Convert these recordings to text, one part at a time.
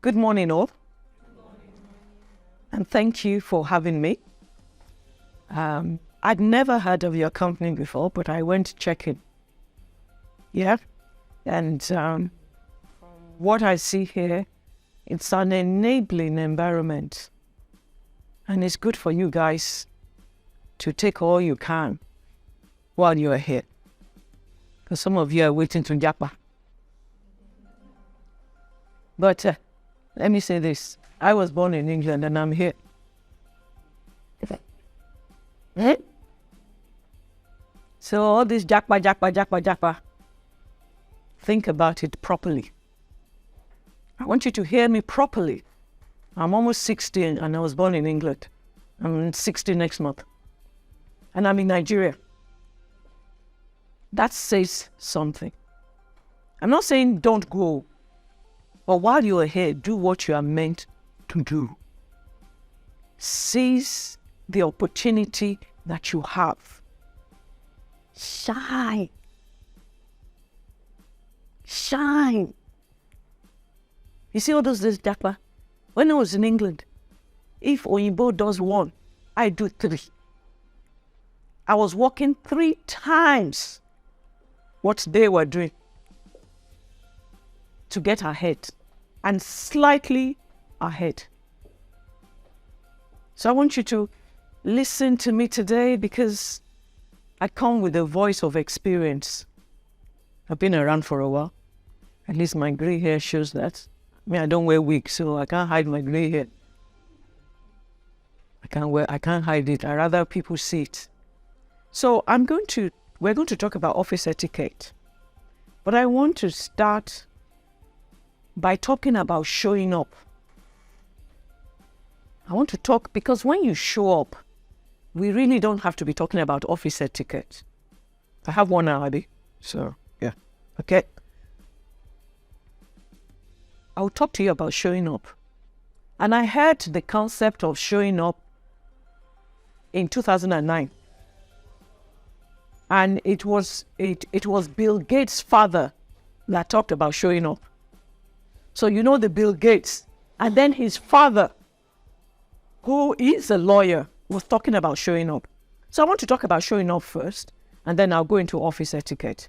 Good morning, all. And thank you for having me. I'd never heard of your company before, but I went to check it. Yeah. And from what I see here, it's an enabling environment. And it's good for you guys to take all you can while you are here. Because some of you are waiting to japa. But let me say this. I was born in England and I'm here. So all this japa, think about it properly. I want you to hear me properly. I'm almost 60 and I was born in England. I'm 60 next month. And I'm in Nigeria. That says something. I'm not saying don't go. But while you are here, do what you are meant to do. Seize the opportunity that you have. Shine. Shine. You see all those days, Japa? When I was in England, if Oyinbo does one, I do 3. I was working 3 times what they were doing to get ahead, and slightly ahead. So I want you to listen to me today because I come with a voice of experience. I've been around for a while. At least my gray hair shows that. I mean, I don't wear wigs, so I can't hide my gray hair. I can't hide it. I'd rather people see it. So we're going to talk about office etiquette. But I want to start by talking about showing up. I want to talk because when you show up, we really don't have to be talking about office etiquette. I have 1 hour, Abby. So, yeah. Okay. I'll talk to you about showing up. And I heard the concept of showing up in 2009. And it was Bill Gates' father that talked about showing up. So you know the Bill Gates. And then his father, who is a lawyer, was talking about showing up. So I want to talk about showing up first, and then I'll go into office etiquette.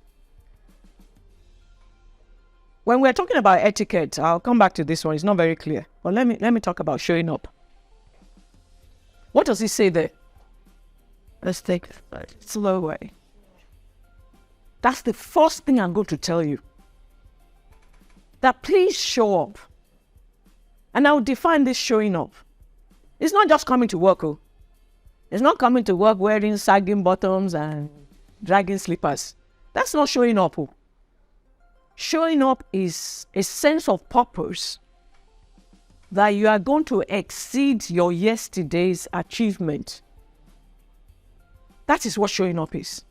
When we're talking about etiquette, I'll come back to this one. It's not very clear. But let me talk about showing up. What does he say there? Let's take it slow way. That's the first thing I'm going to tell you. That please show up. And I'll define this showing up. It's not just coming to work. Oh. It's not coming to work wearing sagging bottoms and dragging slippers. That's not showing up. Oh. Showing up is a sense of purpose that you are going to exceed your yesterday's achievement. That is what showing up is.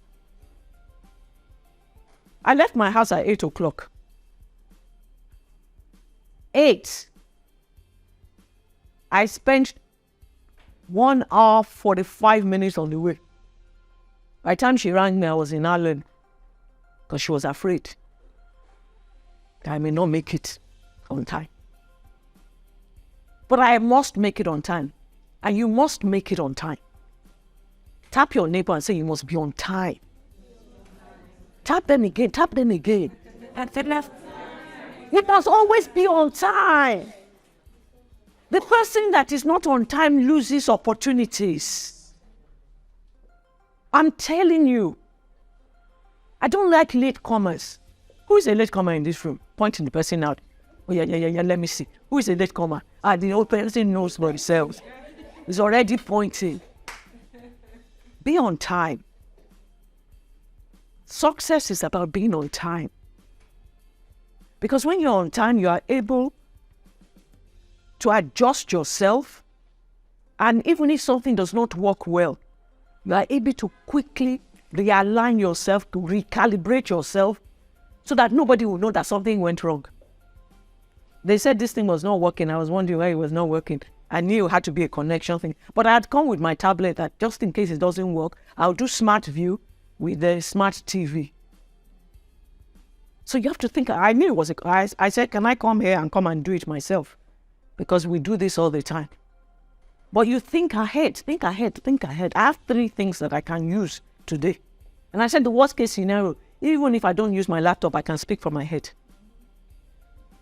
I left my house at 8 o'clock. 8. I spent 1 hour, 45 minutes on the way. By the time she rang me, I was in Ireland because she was afraid that I may not make it on time. But I must make it on time. And you must make it on time. Tap your neighbor and say you must be on time. Tap them again, tap them again. You must always be on time. The person that is not on time loses opportunities. I'm telling you. I don't like latecomers. Who is a latecomer in this room? Pointing the person out. Oh, yeah, let me see. Who is a latecomer? The old person knows for himself. He's already pointing. Be on time. Success is about being on time. Because when you're on time, you are able to adjust yourself. And even if something does not work well, you are able to quickly realign yourself, to recalibrate yourself, so that nobody will know that something went wrong. They said this thing was not working. I was wondering why it was not working. I knew it had to be a connection thing. But I had come with my tablet that just in case it doesn't work, I'll do smart view with the smart TV. So you have to think, I knew it was, I said, can I come here and come and do it myself? because we do this all the time. But you think ahead, think ahead, think ahead. I have 3 things that I can use today. And I said the worst case scenario, even if I don't use my laptop, I can speak from my head.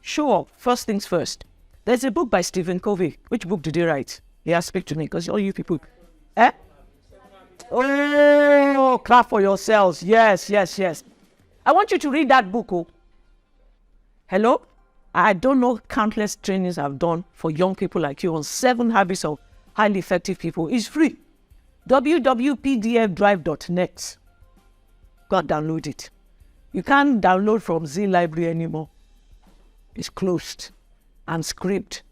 Sure, first things first. There's a book by Stephen Covey. Which book did he write? Yeah, speak to me, because all you people. Eh? Oh, clap for yourselves. Yes, yes, yes. I want you to read that book. Oh. Hello? I don't know countless trainings I've done for young people like you on 7 habits of highly effective people. It's free. www.pdfdrive.net. Go and download it. You can't download from Z Library anymore. It's closed and script.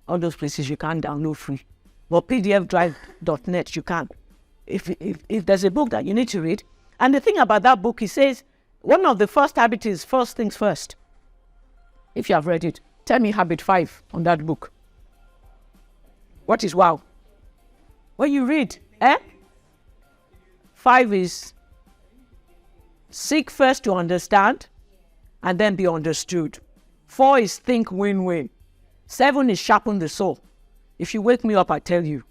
All those places you can't download free. But pdfdrive.net you can. If there's a book that you need to read, and the thing about that book, it says one of the first habits is first things first. If you have read it, tell me habit 5 on that book. What is wow? When you read, 5 is seek first to understand and then be understood. 4 is think win-win. 7 is sharpen the soul. If you wake me up, I tell you.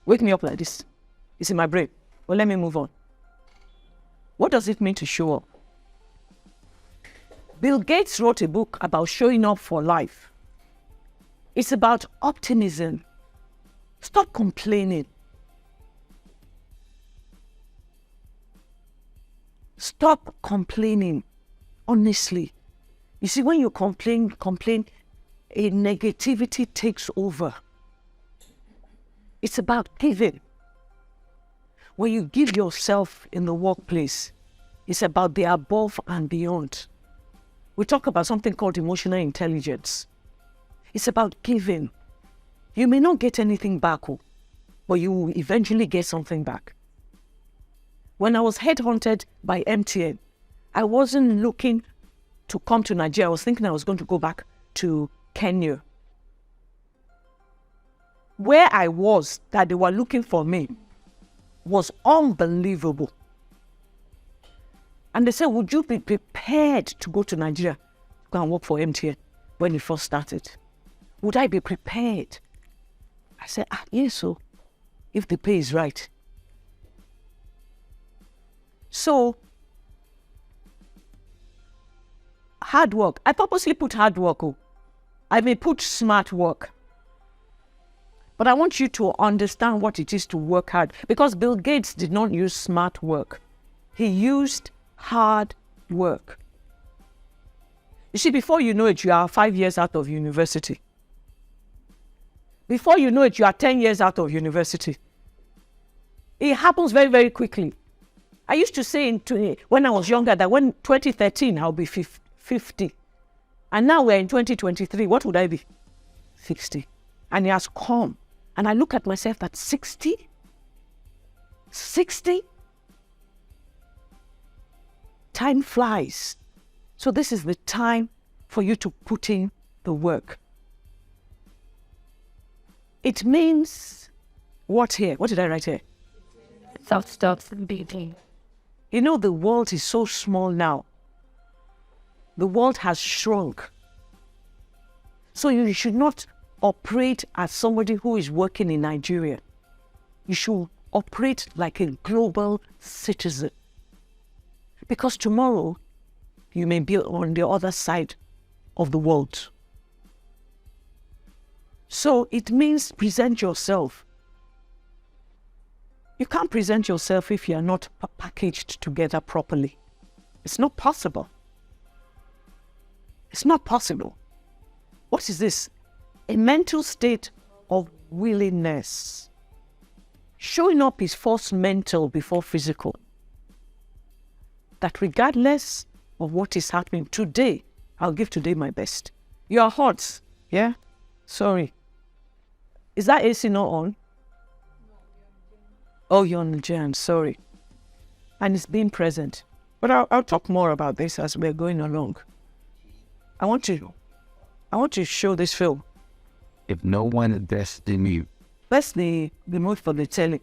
Wake me up like this. It's in my brain. Well, let me move on. What does it mean to show up? Bill Gates wrote a book about showing up for life. It's about optimism. Stop complaining. Stop complaining. Honestly. You see, when you complain, a negativity takes over. It's about giving. When you give yourself in the workplace, it's about the above and beyond. We talk about something called emotional intelligence. It's about giving. You may not get anything back, but you will eventually get something back. When I was headhunted by MTN, I wasn't looking to come to Nigeria. I was thinking I was going to go back to Kenya. Where I was, that they were looking for me, was unbelievable. And they said, would you be prepared to go to Nigeria, go and work for MTN when it first started? Would I be prepared? I said, yes, so if the pay is right. So, hard work. I purposely put hard work. I may put smart work. But I want you to understand what it is to work hard. Because Bill Gates did not use smart work. He used hard work. You see, before you know it, you are 5 years out of university. Before you know it, you are 10 years out of university. It happens very, very quickly. I used to say when I was younger that when 2013, I'll be 50. And now we're in 2023. What would I be? 60. And it has come. And I look at myself at 60. 60? Time flies. So this is the time for you to put in the work. It means what here? What did I write here? Self-stop beating. You know, the world is so small now. The world has shrunk. So you should not operate as somebody who is working in Nigeria. You should operate like a global citizen. Because tomorrow, you may be on the other side of the world. So it means present yourself. You can't present yourself if you are not packaged together properly. It's not possible. It's not possible. What is this? A mental state of willingness. Showing up is first mental before physical. That regardless of what is happening today, I'll give today my best. You are hot, yeah? Sorry. Is that AC not on? Oh, you're on the gen, sorry. And it's being present. But I'll talk more about this as we're going along. I want to show this film. If no one invests in you. That's the remote for the telly.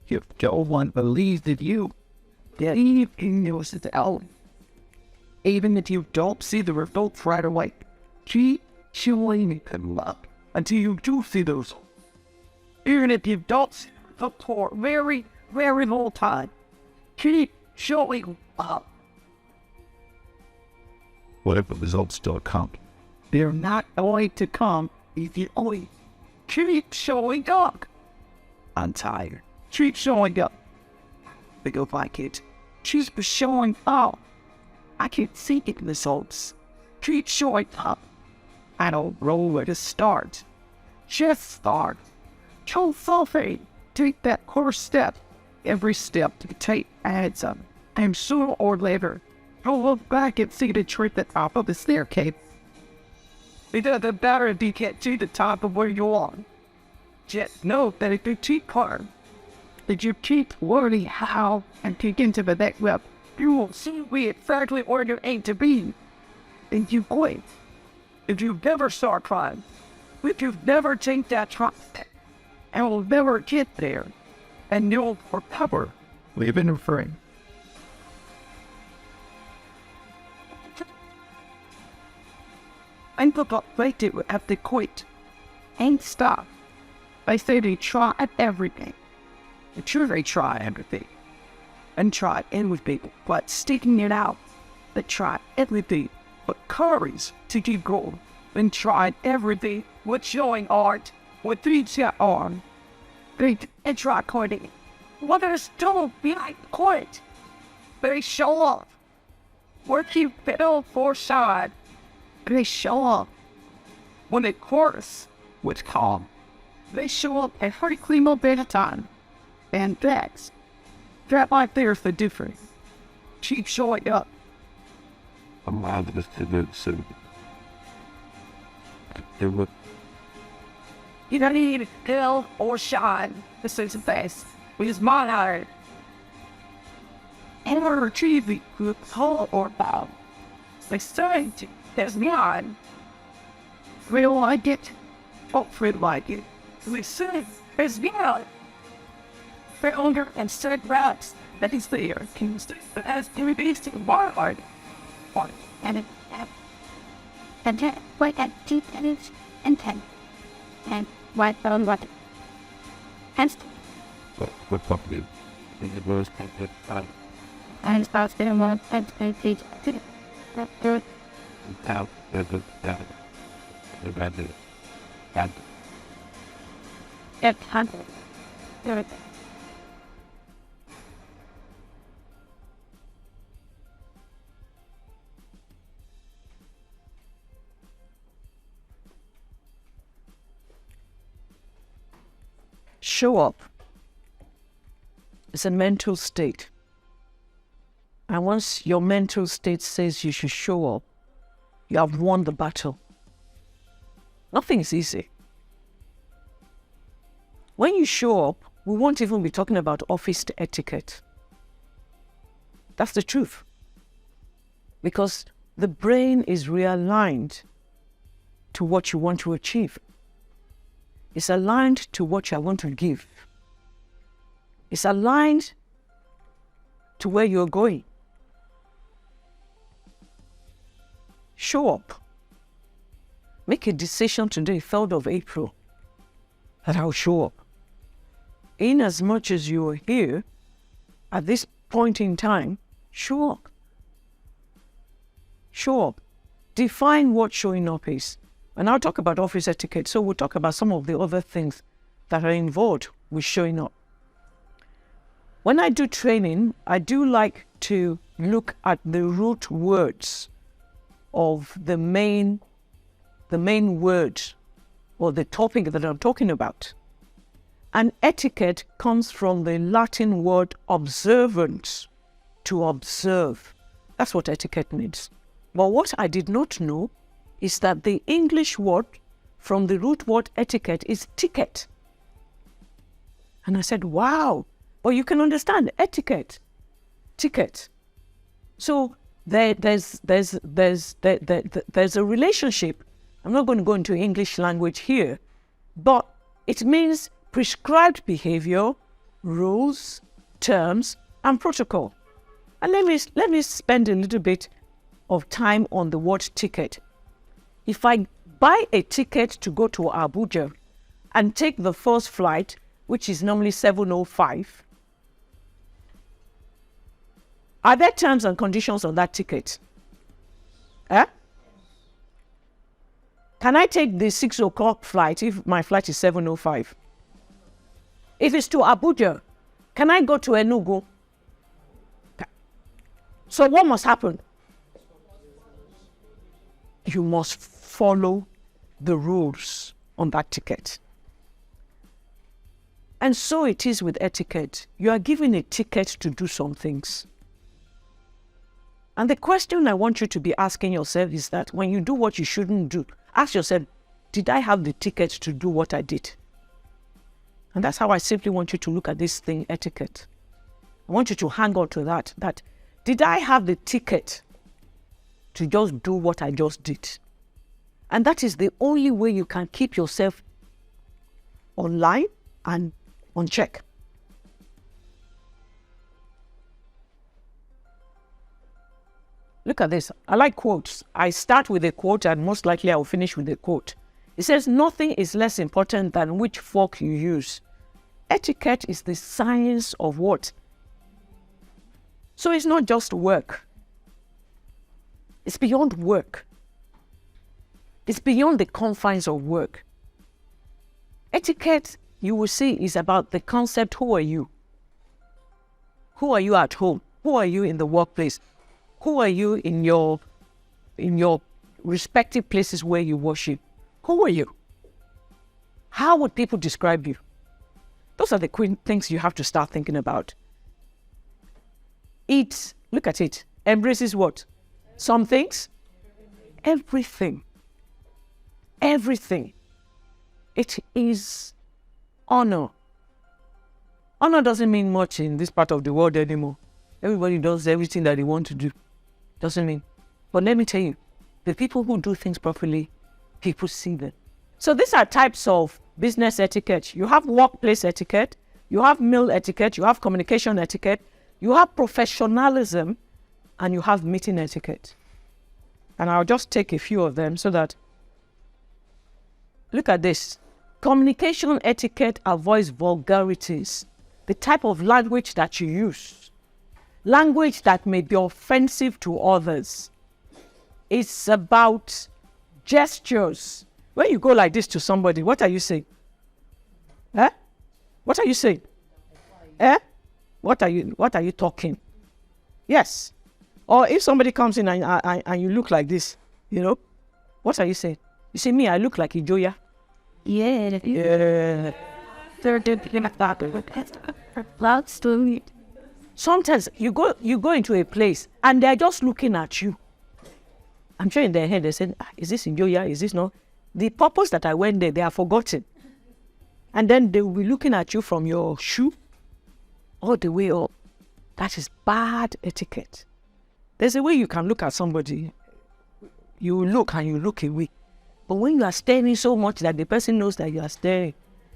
If no one believes in you, Yeah. believe in yourself. Even if you don't see the results right away, Keep showing them up until you do see those. Even if you don't see them for a very, very long time, keep showing up. Whatever results don't come, they're not going to come if you only keep showing up. I'm tired. Keep showing up. They go like it. Keep showing up. I can see it results. Keep showing up. I don't know where to start. Just start. Show something. Take that first step. Every step you take adds up. And sooner or later, you'll look back and see the tree at the top of the staircase. It doesn't matter if you can't see the top of where you are. Just know that if you keep hard, if you keep learning how and kick into the next level, you will see exactly where you aim to be. And you quit. If you never start trying, if you've never take that try, and will never get there, and you'll forever live in a frame. And the perspective have to quit and stop. They say they try at everything. But sure they try everything. And try everything, but sticking it out. They try everything, but courage to keep going. And try everything with showing art, with detail on. They try quitting. Others don't like quit. They show up. Working fiddle for side. They show up when they chorus with calm. They show up a hardly more bit of time. And that's right there's the difference. Keep showing up. I'm glad that it's soon. You don't need hill or shine. This is the best. We use my heart. In order to achieve the good whole or bow. They say there's not. We like it. Hopefully like it. We say there's not. Founder and said rats that is there can stay as released in wildlife. And it and then wait at 2 minutes and 10 and white on what and What probably it was and starts to one and feet out the bad it had it. Show up. It's a mental state. And once your mental state says you should show up, you have won the battle. Nothing is easy. When you show up, we won't even be talking about office etiquette. That's the truth. Because the brain is realigned to what you want to achieve. It's aligned to what you want to give. It's aligned to where you're going. Show up. Make a decision today, 3rd of April, that I'll show up. In as much as you are here, at this point in time, show up. Show up. Define what showing up is. And I'll talk about office etiquette, so we'll talk about some of the other things that are involved with showing up. When I do training, I do like to look at the root words of the main word or the topic that I'm talking about. And etiquette comes from the Latin word observance, to observe. That's what etiquette means. But what I did not know is that the English word from the root word etiquette is ticket. And I said, wow, well, you can understand etiquette, ticket. So there's a relationship. I'm not going to go into English language here, but it means prescribed behavior, rules, terms, and protocol. And let me spend a little bit of time on the word ticket. If I buy a ticket to go to Abuja and take the first flight, which is normally 7:05, are there terms and conditions on that ticket? Eh? Can I take the 6 o'clock flight if my flight is 7:05? If it's to Abuja, can I go to Enugu? So what must happen? You must follow the rules on that ticket. And so it is with etiquette. You are given a ticket to do some things. And the question I want you to be asking yourself is that when you do what you shouldn't do, ask yourself, did I have the ticket to do what I did? And that's how I simply want you to look at this thing, etiquette. I want you to hang on to that did I have the ticket to just do what I just did? And that is the only way you can keep yourself online and on check. Look at this. I like quotes. I start with a quote and most likely I will finish with a quote. It says, nothing is less important than which fork you use. Etiquette is the science of what? So it's not just work. It's beyond work. It's beyond the confines of work. Etiquette, you will see, is about the concept, who are you? Who are you at home? Who are you in the workplace? Who are you in your respective places where you worship? Who are you? How would people describe you? Those are the things you have to start thinking about. It, look at it, embraces what? Some things? Everything. Everything. It is honor. Honor doesn't mean much in this part of the world anymore. Everybody does everything that they want to do. Doesn't mean. But let me tell you, the people who do things properly, people see them. So these are types of business etiquette. You have workplace etiquette, you have meal etiquette, you have communication etiquette, you have professionalism, and you have meeting etiquette. And I'll just take a few of them so that, look at this. Communication etiquette avoids vulgarities, the type of language that you use, language that may be offensive to others. It's about gestures. When you go like this to somebody, what are you saying? Eh? What are you saying? Eh? What are you talking? Yes. Or if somebody comes in and you look like this, you know, what are you saying? You say, me, I look like Ijoya. Yeah. Yeah. Sometimes you go into a place and they're just looking at you. I'm sure in their head they said, is this Ijoya? Is this not? The purpose that I went there, they are forgotten. And then they will be looking at you from your shoe all the way up. That is bad etiquette. There's a way you can look at somebody. You look and you look away. But when you are staring so much that the person knows that you are staring.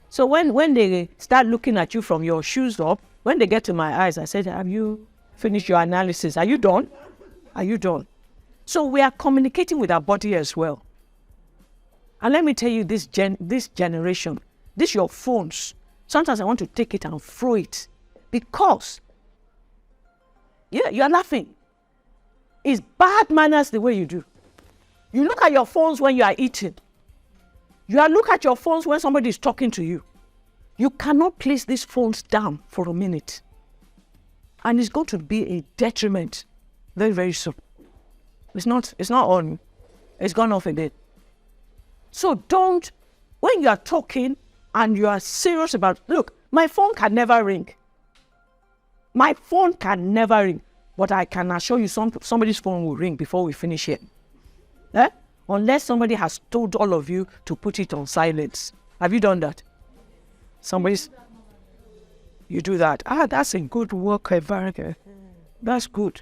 So when they start looking at you from your shoes up, when they get to my eyes, I said, have you finished your analysis? Are you done? Are you done? So we are communicating with our body as well. And let me tell you, this generation, your phones, sometimes I want to take it and throw it. Because, yeah, you are laughing. It's bad manners the way you do. You look at your phones when you are eating. You look at your phones when somebody is talking to you. You cannot place these phones down for a minute. And it's going to be a detriment very, very soon. It's not on. It's gone off again. So don't, when you are talking and you are serious about, look, my phone can never ring. My phone can never ring. But I can assure you somebody's phone will ring before we finish here. Eh? Unless somebody has told all of you to put it on silence. Have you done that? You do that. That's a good work environment. That's good.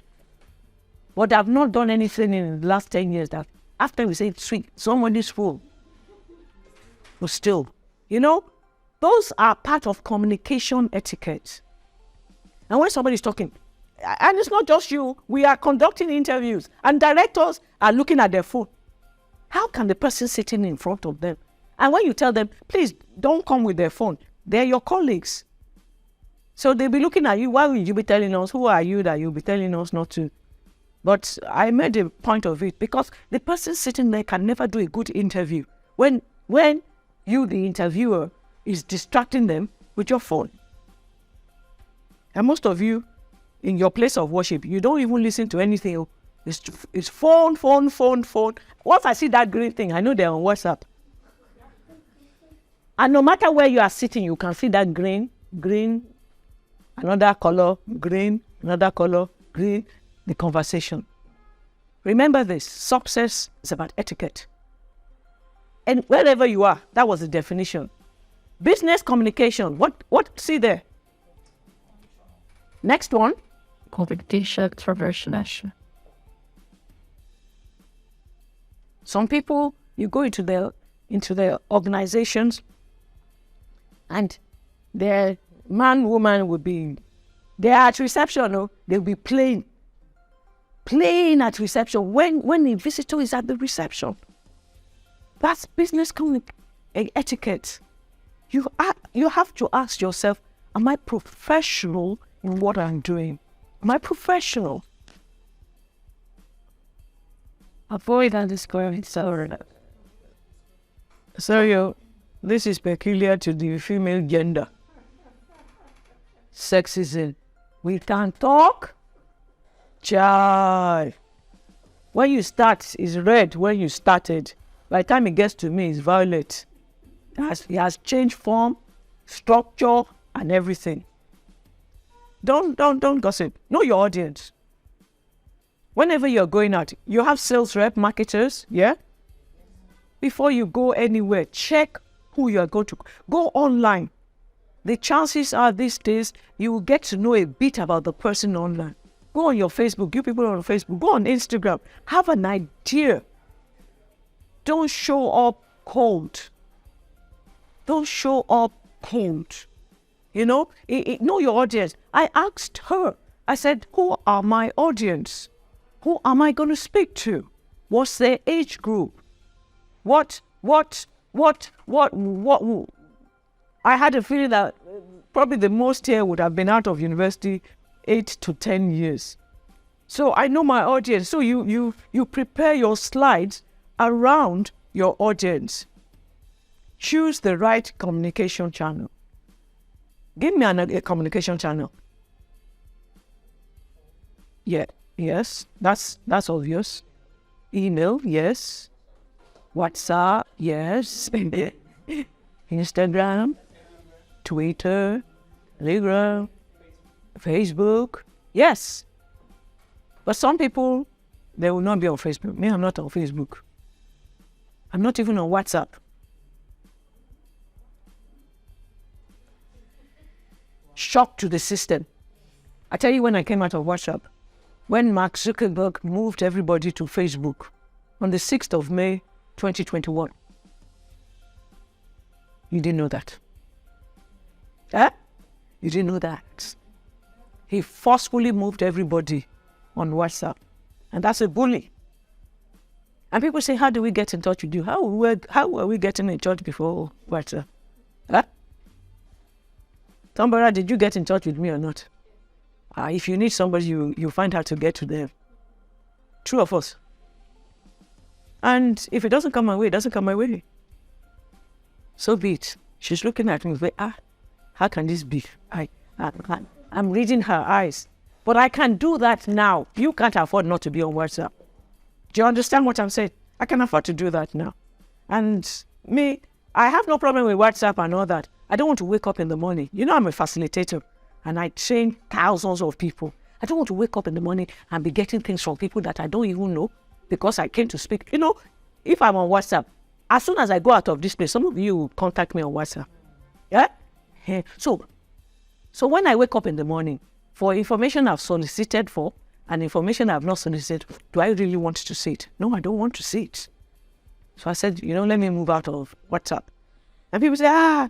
But I've not done anything in the last 10 years that after we say, sweet, somebody's phone. But still, you know, those are part of communication etiquette. And when somebody's talking, and it's not just you, we are conducting interviews and directors are looking at their phone. How can the person sitting in front of them? And when you tell them, please don't come with their phone, they're your colleagues. So they'll be looking at you. Why would you be telling us? Who are you that you'll be telling us not to? But I made a point of it because the person sitting there can never do a good interview when you, the interviewer, is distracting them with your phone. And most of you, in your place of worship, you don't even listen to anything. It's phone. Once I see that green thing, I know they're on WhatsApp. And no matter where you are sitting, you can see that green, another color, green, another color, green, the conversation. Remember this, success is about etiquette. And wherever you are, that was the definition. Business communication, what see there? Next one. Competition, professionalism. Some people, you go into their organizations and their man, woman will be, they're at reception, they'll be playing at reception when the visitor is at the reception. That's business etiquette. You have to ask yourself, am I professional in what I'm doing? Am I professional? Avoid underscoring sorrow. So this is peculiar to the female gender. Sexism. We can talk. Child. When you start, it's red when you started. By the time it gets to me, it's violet. It has changed form, structure, and everything. Don't gossip. Know your audience. Whenever you're going out, you have sales rep, marketers, yeah? Before you go anywhere, check who you are going to. Go online. The chances are these days, you will get to know a bit about the person online. Go on your Facebook. You people on Facebook. Go on Instagram. Have an idea. Don't show up cold. Don't show up cold. Know your audience. I asked her. I said, who are my audience? Who am I going to speak to? What's their age group? What? I had a feeling that probably the most here would have been out of university 8 to 10 years. So I know my audience. So you prepare your slides around your audience. Choose the right communication channel. Give me a communication channel. Yeah. Yes, that's obvious. Email, yes. WhatsApp, yes. Instagram, Twitter, Telegram, Facebook, yes. But some people, they will not be on Facebook. Me, I'm not on Facebook. I'm not even on WhatsApp. Shock to the system. I tell you when I came out of WhatsApp, when Mark Zuckerberg moved everybody to Facebook on the 6th of May, 2021. You didn't know that. Huh? You didn't know that. He forcefully moved everybody on WhatsApp. And that's a bully. And people say, how do we get in touch with you? How were we getting in touch before WhatsApp? Huh? Somebody, did you get in touch with me or not? If you need somebody, you find how to get to them. True of us. And if it doesn't come my way, it doesn't come my way. So be it. She's looking at me, how can this be? I'm reading her eyes. But I can do that now. You can't afford not to be on WhatsApp. Do you understand what I'm saying? I can afford to do that now. And me, I have no problem with WhatsApp and all that. I don't want to wake up in the morning. I'm a facilitator. And I train thousands of people. I don't want to wake up in the morning and be getting things from people that I don't even know because I came to speak. If I'm on WhatsApp, as soon as I go out of this place, some of you will contact me on WhatsApp. Yeah? So when I wake up in the morning, for information I've solicited for and information I've not solicited, do I really want to see it? No, I don't want to see it. So I said, let me move out of WhatsApp. And people say, I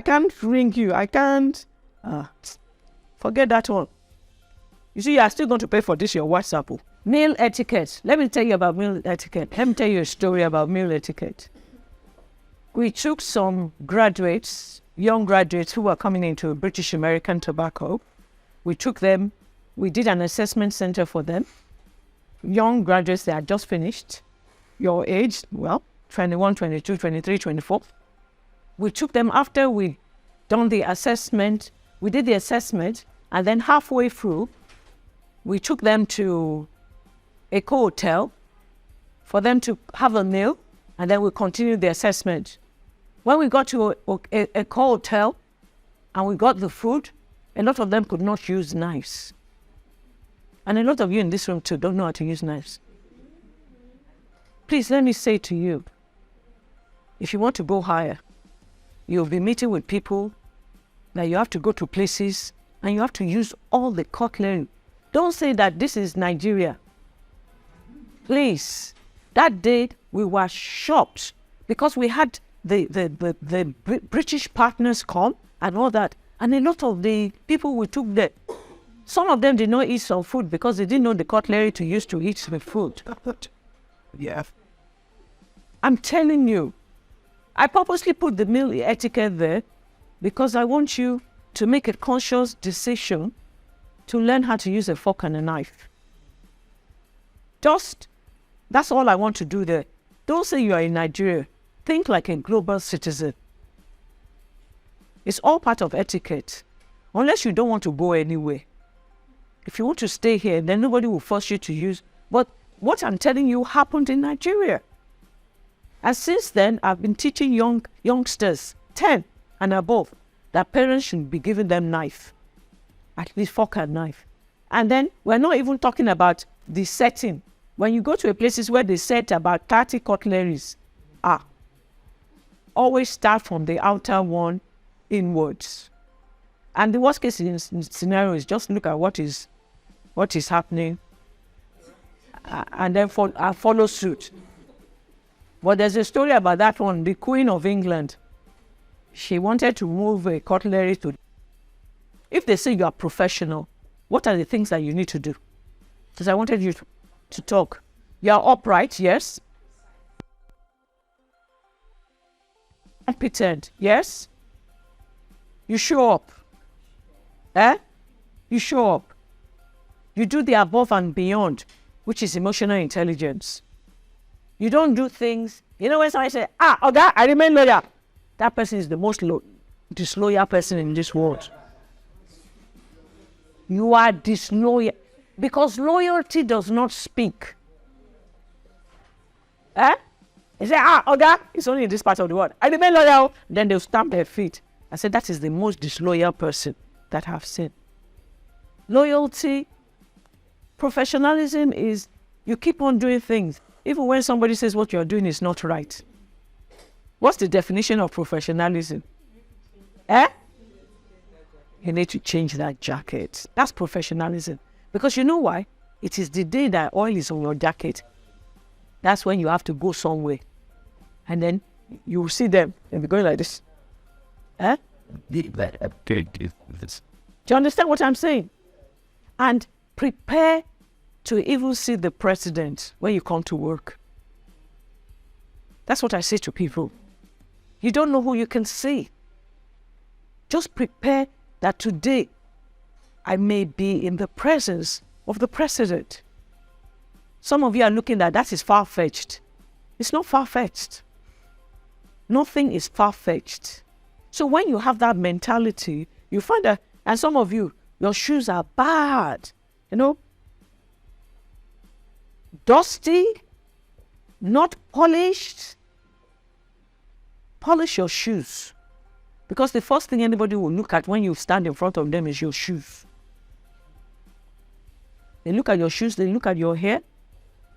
can't ring you. I can't. Forget that one. You see, you are still going to pay for this, your WhatsApp. Meal etiquette. Let me tell you about meal etiquette. Let me tell you a story about meal etiquette. We took some graduates, young graduates who were coming into British American tobacco. We took them, we did an assessment center for them. Young graduates that had just finished, your age, well, 21, 22, 23, 24. We took them after we done the assessment. We did the assessment, and then halfway through, we took them to a hotel for them to have a meal, and then we continued the assessment. When we got to a hotel and we got the food, a lot of them could not use knives. And a lot of you in this room too don't know how to use knives. Please let me say to you, if you want to go higher, you'll be meeting with people that you have to go to places and you have to use all the cutlery. Don't say that this is Nigeria. Please, that day we were shocked because we had the British partners come and all that. And a lot of the people we took there, some of them did not eat some food because they didn't know the cutlery to use to eat the food. Yeah. I'm telling you, I purposely put the meal etiquette there because I want you to make a conscious decision to learn how to use a fork and a knife. That's all I want to do there. Don't say you are in Nigeria. Think like a global citizen. It's all part of etiquette, unless you don't want to go anywhere. If you want to stay here, then nobody will force you to use. But what I'm telling you happened in Nigeria. And since then, I've been teaching youngsters, 10 and above, that parents should be giving them knife, at least fork and knife. And then we're not even talking about the setting. When you go to places where they set about 30 cutleries, always start from the outer one inwards. And the worst case scenario is just look at what is happening and then follow suit. But there's a story about that one, the Queen of England. She wanted to move a cutlery to... If they say you are professional, what are the things that you need to do? Because I wanted you to talk. You are upright, yes. Competent, yes. You show up. You show up. You do the above and beyond, which is emotional intelligence. You don't do things, when somebody says, Oga, I remain loyal. That person is the most disloyal person in this world. You are disloyal because loyalty does not speak. They say, Oga, it's only in this part of the world. I remain loyal. Then they'll stamp their feet. I said, that is the most disloyal person that I've seen. Loyalty, professionalism is you keep on doing things, even when somebody says what you're doing is not right. What's the definition of professionalism? You need to change that jacket. That's professionalism. Because you know why? It is the day that oil is on your jacket. That's when you have to go somewhere. And then you will see them and be going like this. Do you understand what I'm saying? And prepare to even see the president when you come to work. That's what I say to people. You don't know who you can see. Just prepare that today I may be in the presence of the president. Some of you are looking at that is far-fetched. It's not far-fetched. Nothing is far-fetched. So when you have that mentality, you find that, and some of you, your shoes are bad, dusty, not polished. Polish your shoes. Because the first thing anybody will look at when you stand in front of them is your shoes. They look at your shoes, they look at your hair,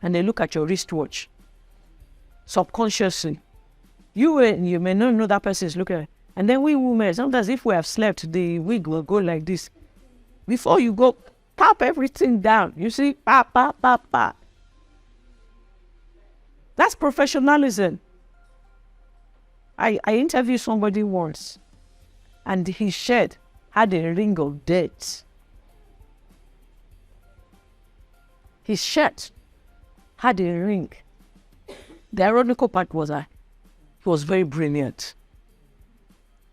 and they look at your wristwatch. Subconsciously. You may not know that person is looking at it. And then we women, sometimes if we have slept, the wig will go like this. Before you go, tap everything down. You see, pa, pa, pa, pa. That's professionalism. I interviewed somebody once, and his shirt had a ring of dirt. his shirt had a ring. The ironical part was that he was very brilliant.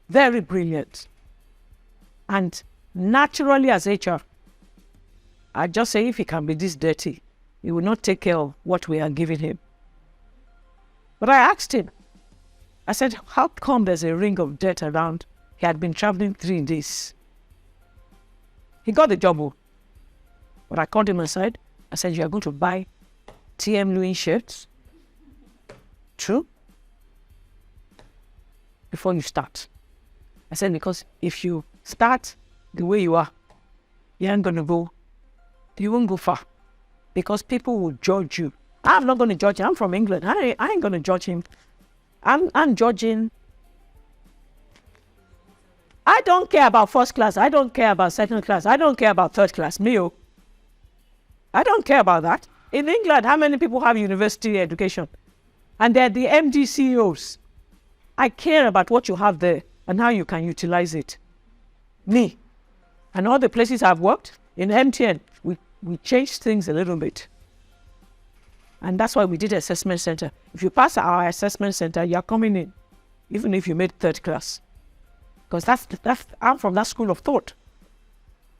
Very brilliant. And naturally as HR, I just say if he can be this dirty, he will not take care of what we are giving him. But I asked him, I said, how come there's a ring of dirt around? He had been traveling 3 days. He got the job. But I called him aside. I said, you are going to buy TM Louis shirts? True? Before you start. I said, because if you start the way you are, you won't go far. Because people will judge you. I'm not going to judge him. I'm from England. I ain't going to judge him. I'm judging. I don't care about first class. I don't care about second class. I don't care about third class. I don't care about that. In England, how many people have university education? And they're the MD CEOs. I care about what you have there and how you can utilize it. Me. And all the places I've worked, in MTN, we changed things a little bit. And that's why we did assessment center. If you pass our assessment center, you're coming in, even if you made third class. Because I'm from that school of thought.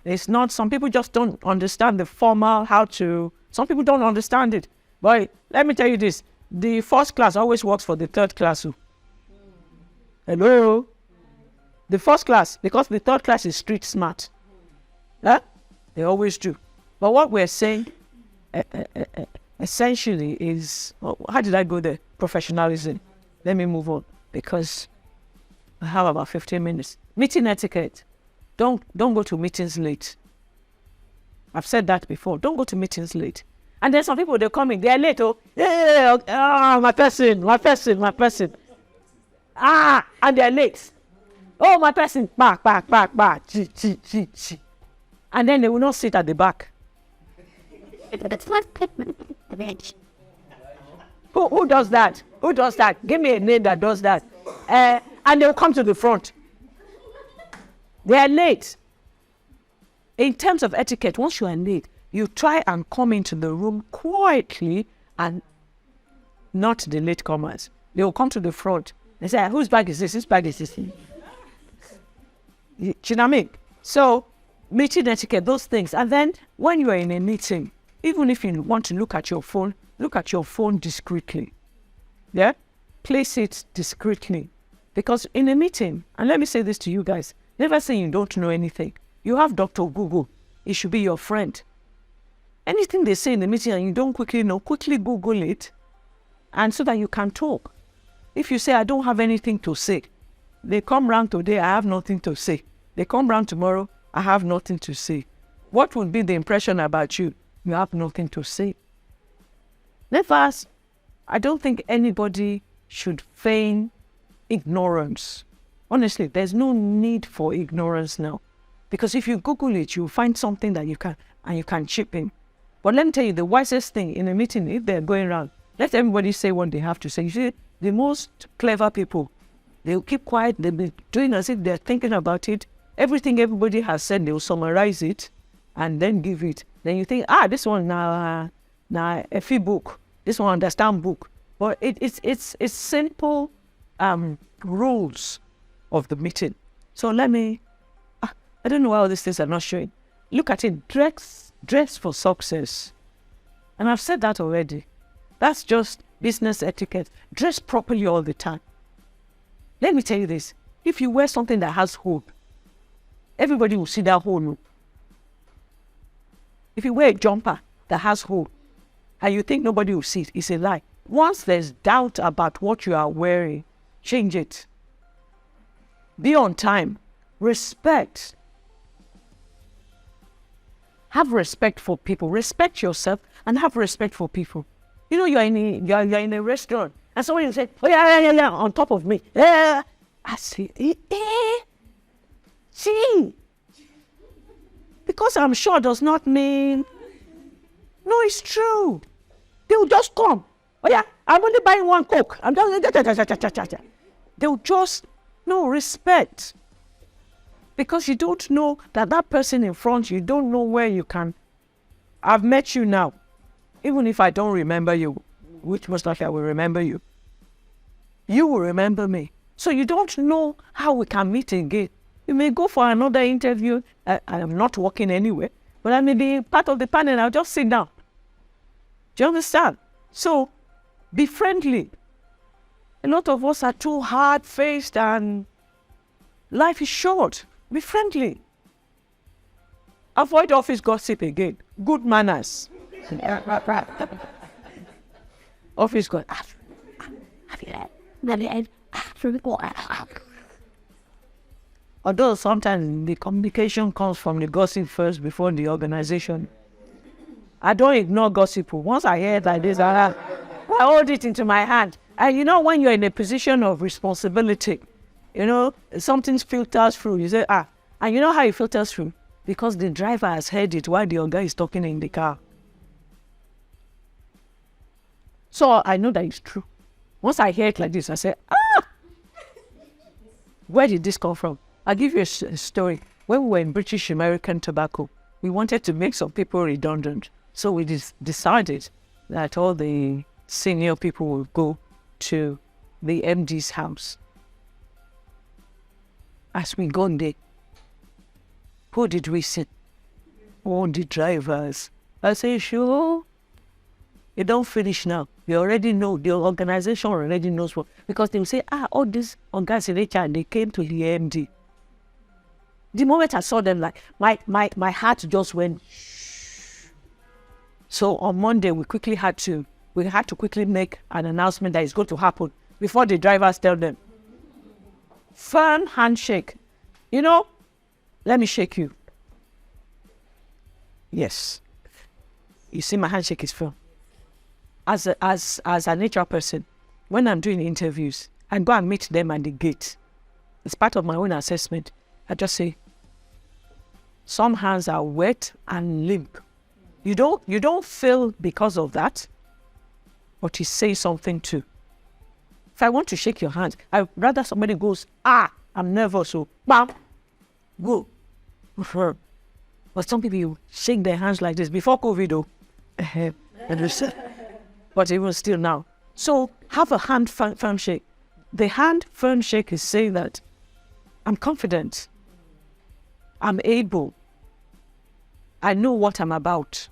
It's not, some people just don't understand the formal, some people don't understand it. But let me tell you this, the first class always works for the third class. Hello? The first class, because the third class is street smart. Huh? They always do. But what we're saying, essentially is, how did I go there? Professionalism. Let me move on because I have about 15 minutes. Meeting etiquette. Don't go to meetings late. I've said that before. Don't go to meetings late. And then some people, they're coming, they're late. My person. And they're late. Oh, my person, back. And then they will not sit at the back. Who does that? Who does that? Give me a name that does that. And they'll come to the front. They are late. In terms of etiquette, once you are late, you try and come into the room quietly and not the latecomers. They will come to the front. They say, whose bag is this? Whose bag is this? Do you know what I mean? So, meeting etiquette, those things. And then, when you are in a meeting, even if you want to look at your phone discreetly. Yeah? Place it discreetly. Because in a meeting, and let me say this to you guys, never say you don't know anything. You have Dr. Google. It should be your friend. Anything they say in the meeting and you don't quickly know, quickly Google it, and so that you can talk. If you say, I don't have anything to say, they come round today, I have nothing to say. They come round tomorrow, I have nothing to say. What would be the impression about you? You have nothing to say. Never, I don't think anybody should feign ignorance. Honestly, there's no need for ignorance now. Because if you Google it, you'll find something that you can chip in. But let me tell you, the wisest thing in a meeting, if they're going around, let everybody say what they have to say. You see, the most clever people, they'll keep quiet, they'll be doing as if they're thinking about it. Everything everybody has said, they'll summarize it and then give it. Then you think, this one now a fee book, this one understand book. But it's simple rules of the meeting. So let me, I don't know why all these things are not showing. Look at it, dress for success. And I've said that already. That's just business etiquette. Dress properly all the time. Let me tell you this. If you wear something that has hole, everybody will see that hole. If you wear a jumper that has hole, and you think nobody will see it, it's a lie. Once there's doubt about what you are wearing, change it. Be on time. Respect. Have respect for people. Respect yourself and have respect for people. You know, you're in a restaurant and someone will say, oh yeah, on top of me. I say, see. Because I'm sure does not mean, no, it's true. They'll just come. Oh yeah, I'm only buying one Coke. I'm just, they'll just, no, respect. Because you don't know that person in front, you don't know where you can. I've met you now. even if I don't remember you, which most likely I will remember you, you will remember me. So you don't know how we can meet again. You may go for another interview. I am not working anywhere, but I may be part of the panel. I'll just sit down. Do you understand? So be friendly. A lot of us are too hard-faced and life is short. Be friendly. Avoid office gossip again. Good manners. Office gossip. Although sometimes the communication comes from the gossip first before the organization. I don't ignore gossip. Once I hear it like this, I hold it into my hand. And you know, when you're in a position of responsibility, you know, something filters through. You say, and you know how it filters through? Because the driver has heard it while the other guy is talking in the car. So I know that it's true. Once I hear it like this, I say, where did this come from? I'll give you a story. When we were in British American Tobacco, we wanted to make some people redundant. So we decided that all the senior people will go to the MD's house. As we go there, who did we see? All the drivers. I say, sure, you don't finish now. You already know, the organization already knows what. Because they will say, all these guys in HR, they came to the MD. The moment I saw them, like, my heart just went, shh. So on Monday, we had to quickly make an announcement that is going to happen before the drivers tell them. Firm handshake. You know, let me shake you. Yes. You see, my handshake is firm. As an HR person, when I'm doing interviews, I go and meet them at the gate. It's part of my own assessment. I just say, some hands are wet and limp. You don't feel because of that, but you say something too. If I want to shake your hand, I'd rather somebody goes, I'm nervous, so bam, go. But some people, you shake their hands like this before COVID, though. But even still now. So have a hand firm shake. The hand firm shake is saying that I'm confident. I'm able. I know what I'm about.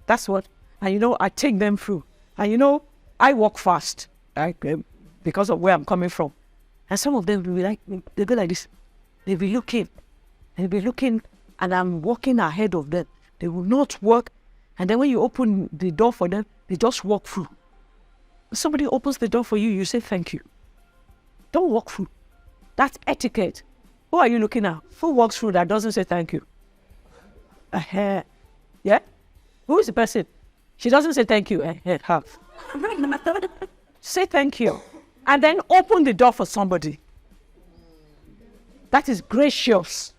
That's what. And you know, I take them through. And you know, I walk fast, because of where I'm coming from. And some of them will be like, they'll go like this. They'll be looking. And I'm walking ahead of them. They will not walk. And then when you open the door for them, they just walk through. Somebody opens the door for you, you say thank you. Don't walk through. That's etiquette. Who are you looking at? Who walks through that doesn't say thank you? Yeah? Who is the person? She doesn't say thank you. Say thank you. And then open the door for somebody. That is gracious.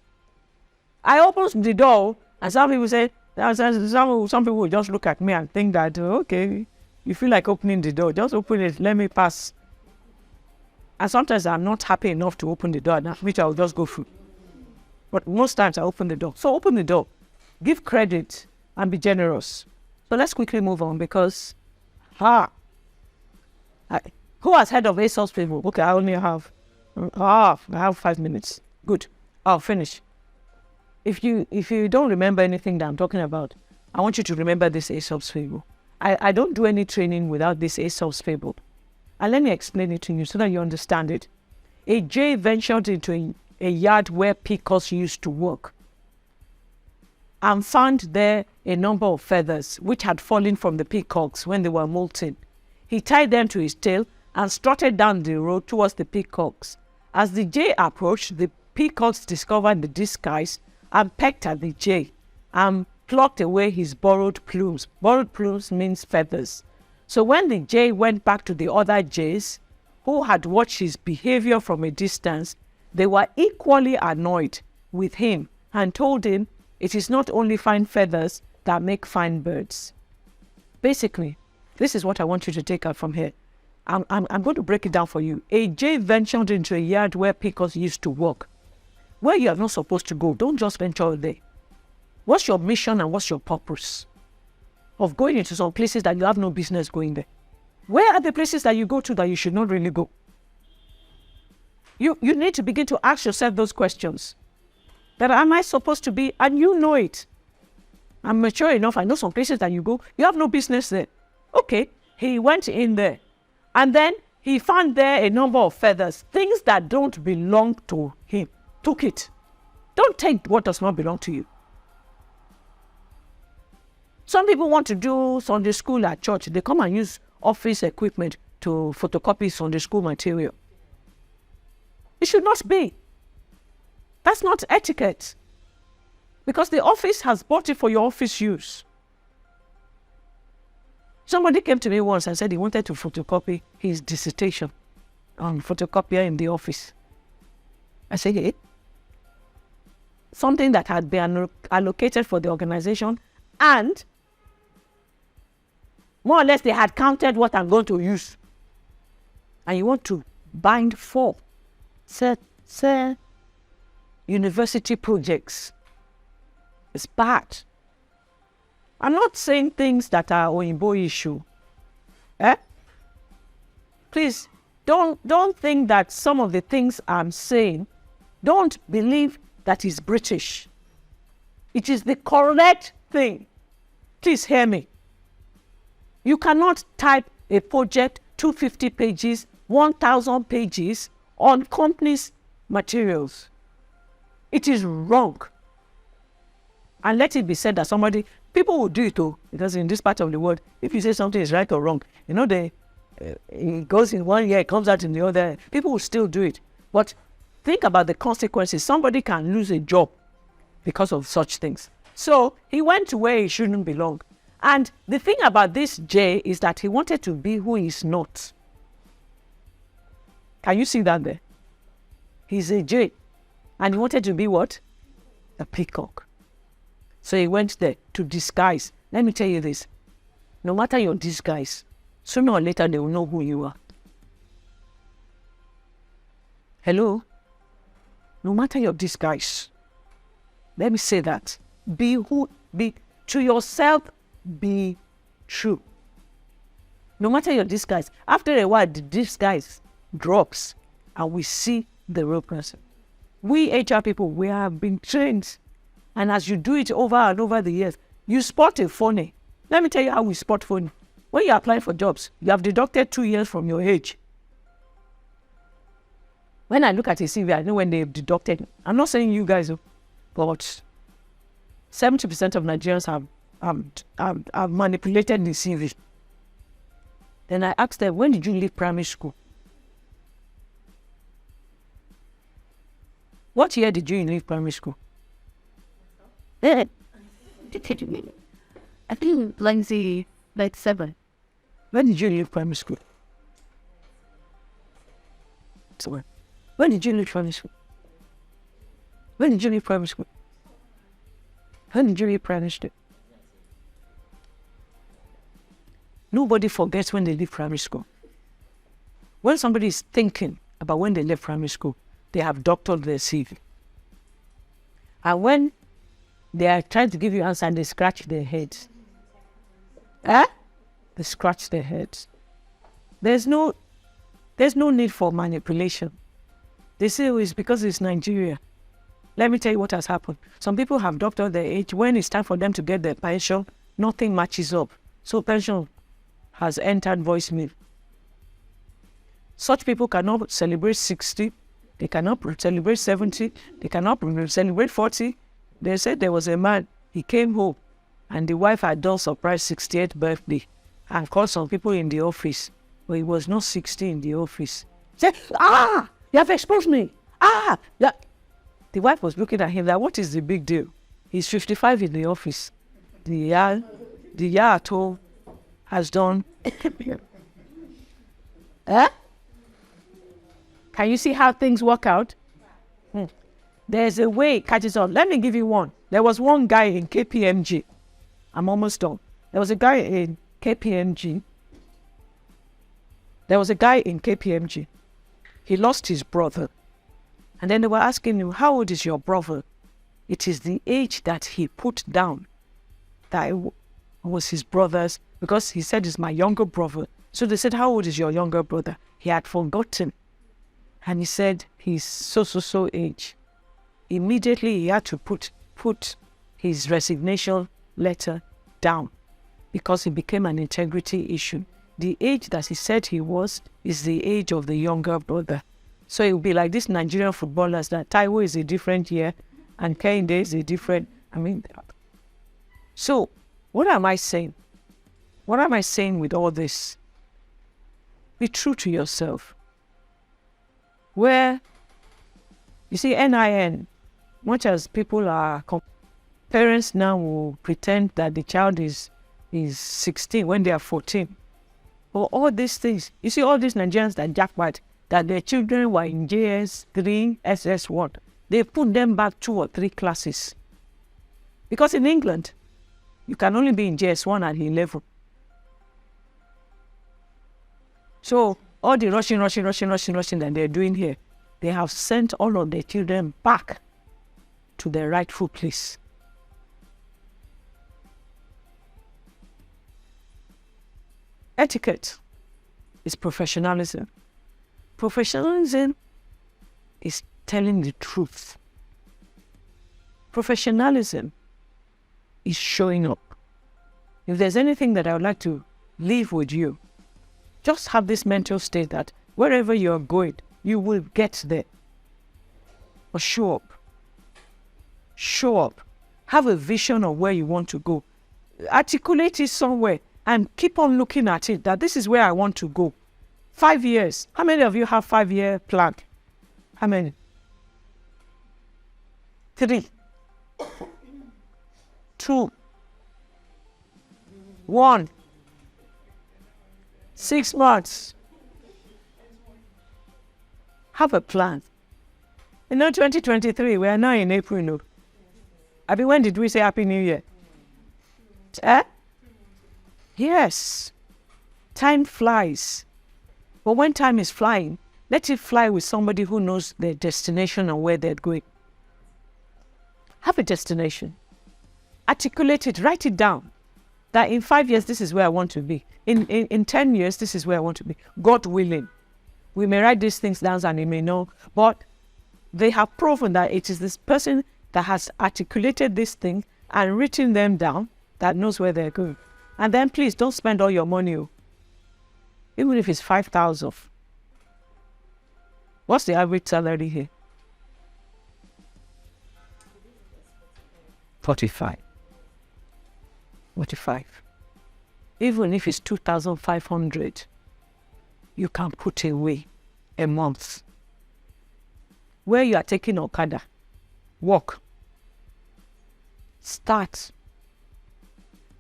I open the door, and some people say, some people will just look at me and think that, okay, you feel like opening the door. Just open it, let me pass. And sometimes I'm not happy enough to open the door, which I'll just go through. But most times I open the door. So open the door. Give credit and be generous. So let's quickly move on because, who has heard of ASOS people? Okay, I only have, I have 5 minutes. Good, I'll finish. If you don't remember anything that I'm talking about, I want you to remember this ASOS fable. I don't do any training without this ASOS fable. And let me explain it to you so that you understand it. A jay ventured into a yard where peacocks used to work and found there a number of feathers which had fallen from the peacocks when they were molting. He tied them to his tail and strutted down the road towards the peacocks. As the jay approached, the peacocks discovered the disguise and pecked at the jay and plucked away his borrowed plumes. Borrowed plumes means feathers. So when the jay went back to the other jays who had watched his behavior from a distance, they were equally annoyed with him and told him it is not only fine feathers that make fine birds. Basically, this is what I want you to take out from here. I'm going to break it down for you. A jay ventured into a yard where peacocks used to work. Where you are not supposed to go, don't just venture there. What's your mission and what's your purpose? of going into some places that you have no business going there? Where are the places that you go to that you should not really go? You need to begin to ask yourself those questions. That am I supposed to be? And you know it. I'm mature enough. I know some places that you go, you have no business there. Okay, he went in there. And then he found there a number of feathers, things that don't belong to him. Took it. Don't take what does not belong to you. Some people want to do Sunday school at church. They come and use office equipment to photocopy Sunday school material. It should not be. That's not etiquette. Because the office has bought it for your office use. Somebody came to me once and said he wanted to photocopy his dissertation on photocopier in the office. I said, hey, something that had been allocated for the organization, and more or less they had counted what I'm going to use. And you want to bind 4 university projects. It's bad. I'm not saying things that are Oyinbo issue. Please, don't think that some of the things I'm saying, don't believe that is British. It is the correct thing. Please hear me. You cannot type a project 250 pages, 1,000 pages on company's materials. It is wrong. And let it be said that people will do it too, because in this part of the world, if you say something is right or wrong, it goes in one ear, it comes out in the other. People will still do it. But think about the consequences. Somebody can lose a job because of such things. So he went to where he shouldn't belong. And the thing about this J is that he wanted to be who he's not. Can you see that there? He's a J. And he wanted to be what? A peacock. So he went there to disguise. Let me tell you this. No matter your disguise, sooner or later they will know who you are. Hello? No matter your disguise, let me say that. Be to yourself, be true. No matter your disguise. After a while, the disguise drops and we see the real person. We HR people, we have been trained. And as you do it over and over the years, you spot a phony. Let me tell you how we spot phony. When you apply for jobs, you have deducted 2 years from your age. When I look at a CV, I know when they've deducted. I'm not saying you guys, but 70% of Nigerians have manipulated the CV. Then I asked them, when did you leave primary school? What year did you leave primary school? I think like 7. When did you leave primary school? So when did you leave primary school? When did you leave primary school? When did you leave primary school? Nobody forgets when they leave primary school. When somebody is thinking about when they left primary school, they have doctored their CV. And when they are trying to give you answer and they scratch their heads. They scratch their heads. There's no need for manipulation. They say, oh, it's because it's Nigeria. Let me tell you what has happened. Some people have doctored their age. When it's time for them to get their pension, nothing matches up. So pension has entered voicemail. Such people cannot celebrate 60. They cannot celebrate 70. They cannot celebrate 40. They said there was a man, he came home and the wife had done surprise 68th birthday and called some people in the office. But he was not 60 in the office. He said, you have exposed me. Yeah. The wife was looking at him like, what is the big deal? He's 55 in the office. The year at home has done. Can you see how things work out? There's a way it catches on. Let me give you one. There was one guy in KPMG. I'm almost done. There was a guy in KPMG. He lost his brother. And then they were asking him, how old is your brother? It is the age that he put down. was his brother's, because he said it's my younger brother. So they said, how old is your younger brother? He had forgotten. And he said, he's so age. Immediately he had to put his resignation letter down because it became an integrity issue. The age that he said he was is the age of the younger brother. So it would be like these Nigerian footballers that Taiwo is a different year and Kehinde is a different, so what am I saying? What am I saying with all this? Be true to yourself. Where, you see, NIN, much as people are, parents now will pretend that the child is 16 when they are 14. But all these things, you see all these Nigerians that jackpot, that their children were in JS3, SS1, they put them back 2 or 3 classes. Because in England, you can only be in JS1 at 11. So all the rushing that they're doing here, they have sent all of their children back to their rightful place. Etiquette is professionalism. Professionalism is telling the truth. Professionalism is showing up. If there's anything that I would like to leave with you, just have this mental state that wherever you're going, you will get there. But show up. Show up. Have a vision of where you want to go. Articulate it somewhere and keep on looking at it, that this is where I want to go. 5 years. How many of you have 5-year plan? How many? 3. 2. 1. 6 months. Have a plan. 2023, we are now in April. No. When did we say Happy New Year? Yes. Time flies. But when time is flying, let it fly with somebody who knows their destination and where they're going. Have a destination. Articulate it, write it down. That in 5 years, this is where I want to be. In 10 years, this is where I want to be. God willing. We may write these things down and you may know, but they have proven that it is this person that has articulated this thing and written them down that knows where they're going. And then please don't spend all your money. Even if it's 5,000. What's the average salary here? 45. 45. Even if it's 2,500, you can put away a month. Where you are taking Okada, walk. Start.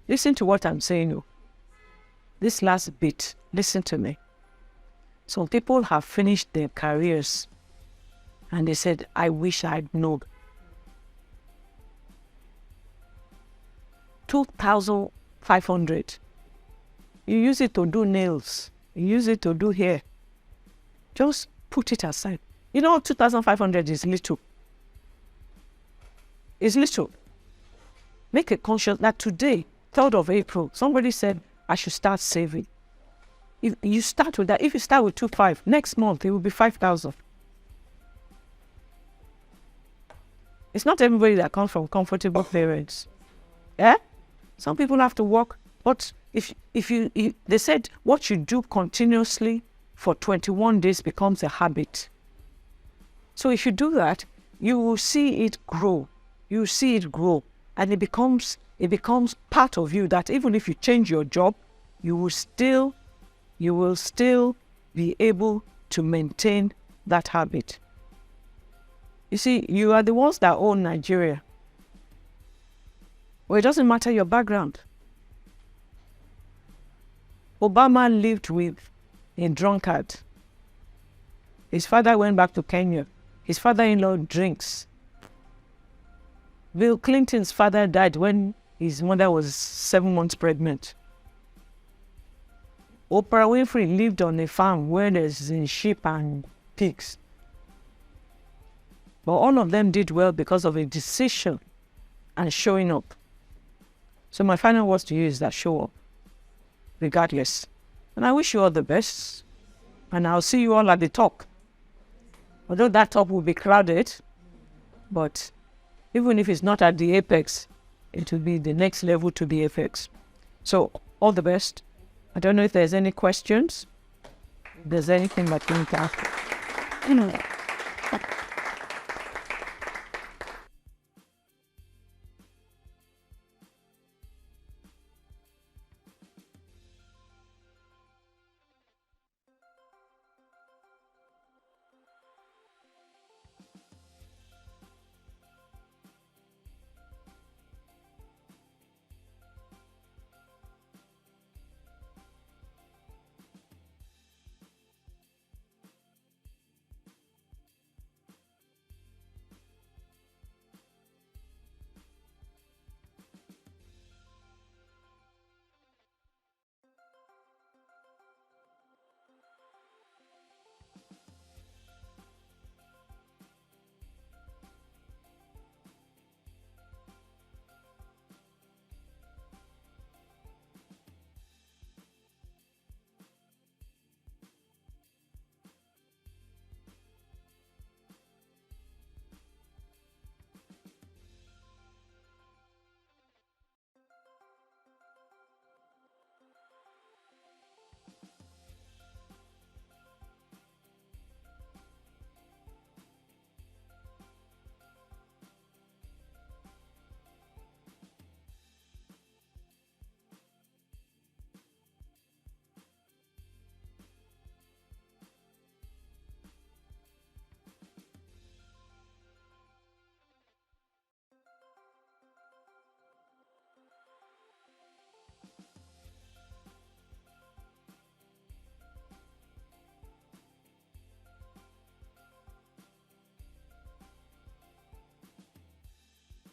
Listen to what I'm saying. This last bit, listen to me. Some people have finished their careers and they said, I wish I'd known. 2,500. You use it to do nails. You use it to do hair. Just put it aside. 2,500 is little. It's little. Make a conscious that today, 3rd of April, somebody said, I should start saving. If you start with that, if you start with 2,500, next month it will be 5,000. It's not everybody that comes from comfortable parents. Some people have to work, but if they said what you do continuously for 21 days becomes a habit. So if you do that, you will see it grow. You will see it grow, and it becomes part of you that even if you change your job, you will still be able to maintain that habit. You see, you are the ones that own Nigeria. Well, it doesn't matter your background. Obama lived with a drunkard. His father went back to Kenya. His father-in-law drinks. Bill Clinton's father died when his mother was 7 months pregnant. Oprah Winfrey lived on a farm where there's sheep and pigs. But all of them did well because of a decision and showing up. So my final words to you is that show up, regardless. And I wish you all the best. And I'll see you all at the top. Although that top will be crowded, but even if it's not at the apex, it will be the next level to the apex. So all the best. I don't know if there's any questions. If there's anything that you need to ask.